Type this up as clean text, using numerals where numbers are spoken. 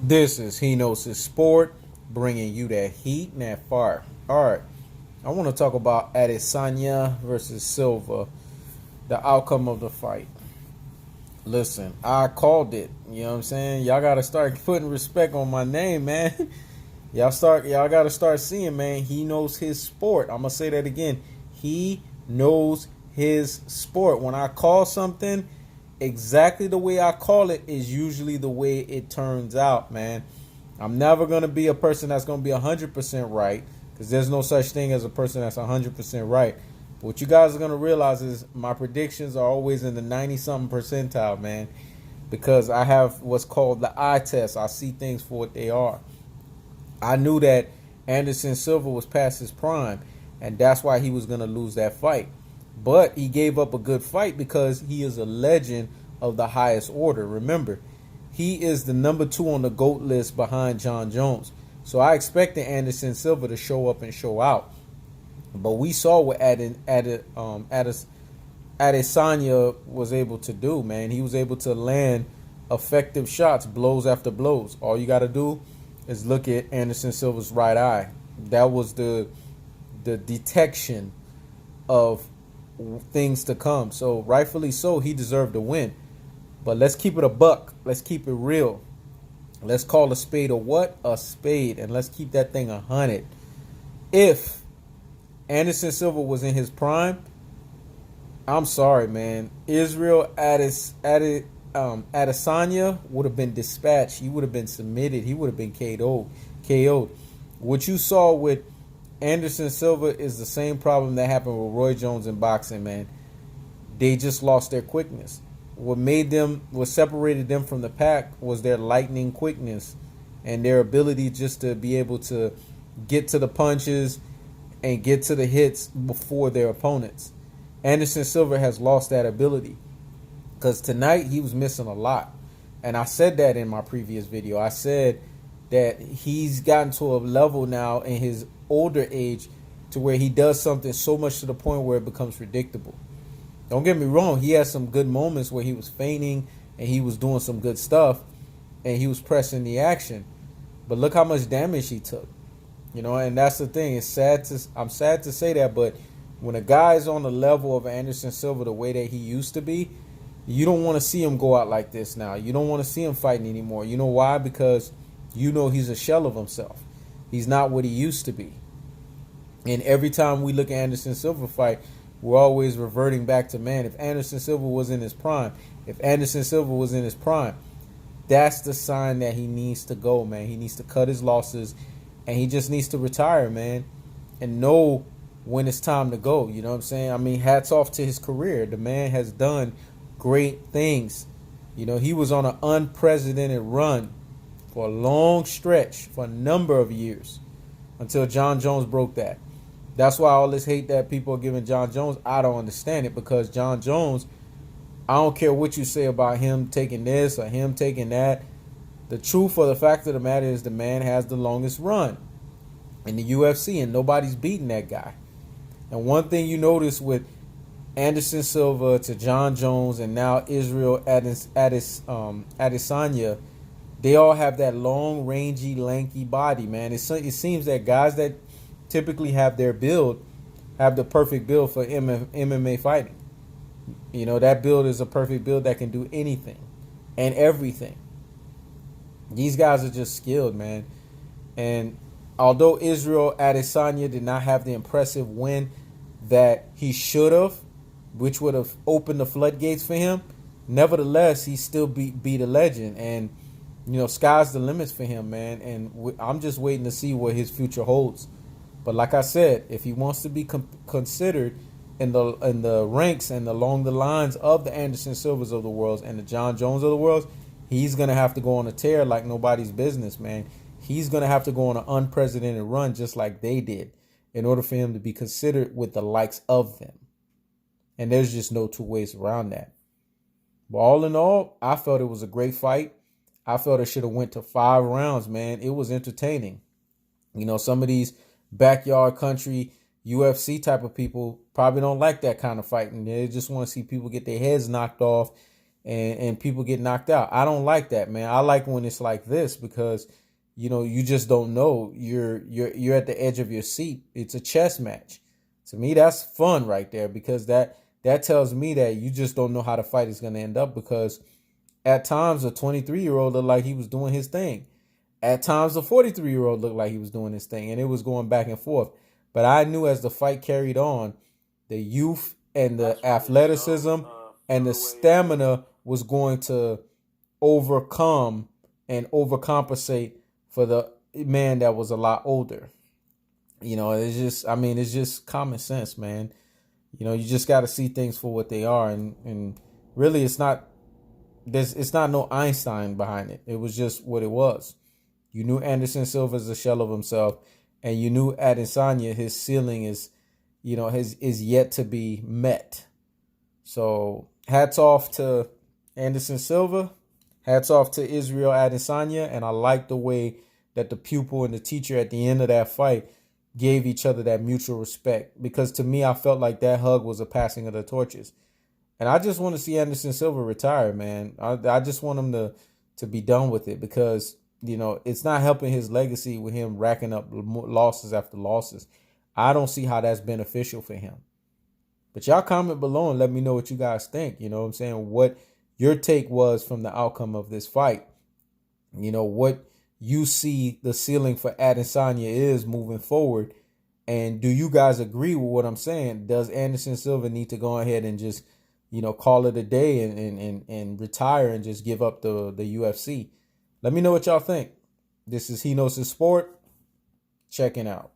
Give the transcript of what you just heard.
This is He Knows His Sport, bringing you that heat and that fire. All right, I want to talk about Adesanya versus Silva, the outcome of the fight. Listen, I called it. You know what I'm saying? Y'all got to start putting respect on my name, man. Y'all got to start seeing, man. He knows his sport. I'm gonna say that again. He knows his sport. When I call something, exactly the way I call it is usually the way it turns out, man. I'm never going to be a person that's going to be 100% right, because there's no such thing as a person that's 100% right. But what you guys are going to realize is my predictions are always in the 90-something percentile, man, because I have what's called the eye test. I see things for what they are. I knew that Anderson Silva was past his prime, and that's why he was going to lose that fight. But he gave up a good fight because he is a legend of the highest order. Remember, he is the number 2 on the GOAT list behind Jon Jones. So I expected Anderson Silva to show up and show out. But we saw what Adesanya was able to do, man. He was able to land effective shots, blows after blows. All you got to do is look at Anderson Silva's right eye. That was the detection of things to come. So rightfully so, he deserved to win. But let's keep it a buck. Let's keep it real. Let's call a spade a what? A spade. And let's keep that thing 100. If Anderson Silva was in his prime, I'm sorry, man. Adesanya would have been dispatched. He would have been submitted. He would have been KO'd. What you saw with Anderson Silva is the same problem that happened with Roy Jones in boxing, man. They just lost their quickness. What separated them from the pack was their lightning quickness and their ability just to be able to get to the punches and get to the hits before their opponents. Anderson Silva has lost that ability because tonight he was missing a lot. And I said that in my previous video. I said that he's gotten to a level now in his older age to where he does something so much to the point where it becomes predictable. Don't get me wrong, he had some good moments where he was feigning and he was doing some good stuff and he was pressing the action. But look how much damage he took. You know, and that's the thing. I'm sad to say that, but when a guy is on the level of Anderson Silva the way that he used to be, you don't want to see him go out like this now. You don't want to see him fighting anymore. You know why? Because you know he's a shell of himself. He's not what he used to be. And every time we look at Anderson Silva fight, we're always reverting back to, man, if Anderson Silva was in his prime, that's the sign that he needs to go, man. He needs to cut his losses, and he just needs to retire, man, and know when it's time to go. You know what I'm saying? I mean, hats off to his career. The man has done great things. You know, he was on an unprecedented run for a long stretch, for a number of years, until Jon Jones broke that. That's why all this hate that people are giving Jon Jones, I don't understand it, because Jon Jones, I don't care what you say about him taking this or him taking that. The truth of the fact of the matter is the man has the longest run in the UFC, and nobody's beating that guy. And one thing you notice with Anderson Silva to Jon Jones and now Israel Adesanya, they all have that long, rangy, lanky body, man. It seems that guys that typically have their build have the perfect build for MMA fighting. You know, that build is a perfect build that can do anything and everything. These guys are just skilled, man. And although Israel Adesanya did not have the impressive win that he should have, which would have opened the floodgates for him, nevertheless, he still beat a legend. And, you know, sky's the limits for him, man. And I'm just waiting to see what his future holds. But like I said, if he wants to be considered in the ranks and along the lines of the Anderson Silvas of the world and the Jon Jones of the world, he's going to have to go on a tear like nobody's business, man. He's going to have to go on an unprecedented run just like they did in order for him to be considered with the likes of them. And there's just no two ways around that. But all in all, I felt it was a great fight. I felt it should have went to 5 rounds, man. It was entertaining. You know, some of these backyard country UFC type of people probably don't like that kind of fighting. They just want to see people get their heads knocked off and people get knocked out. I don't like that, man. I like when it's like this because, you just don't know. You're at the edge of your seat. It's a chess match. To me, that's fun right there because that tells me that you just don't know how the fight is going to end up because at times a 23-year-old looked like he was doing his thing. At times a 43-year-old looked like he was doing his thing, and it was going back and forth. But I knew as the fight carried on, the youth and the athleticism and the stamina was going to overcome and overcompensate for the man that was a lot older. It's just common sense, man. You just got to see things for what they are, and really, it's not no Einstein behind it. It was just what it was. You knew Anderson Silva is a shell of himself, and you knew Adesanya, his ceiling is yet to be met. So hats off to Anderson Silva, hats off to Israel Adesanya, and I like the way that the pupil and the teacher at the end of that fight gave each other that mutual respect, because to me, I felt like that hug was a passing of the torches. And I just want to see Anderson Silva retire, man. I just want him to be done with it because, it's not helping his legacy with him racking up losses after losses. I don't see how that's beneficial for him. But y'all comment below and let me know what you guys think. You know what I'm saying? What your take was from the outcome of this fight. What you see the ceiling for Adesanya is moving forward. And do you guys agree with what I'm saying? Does Anderson Silva need to go ahead and just, call it a day and retire and just give up the UFC? Let me know what y'all think. This is He Knows His Sport. Checking out.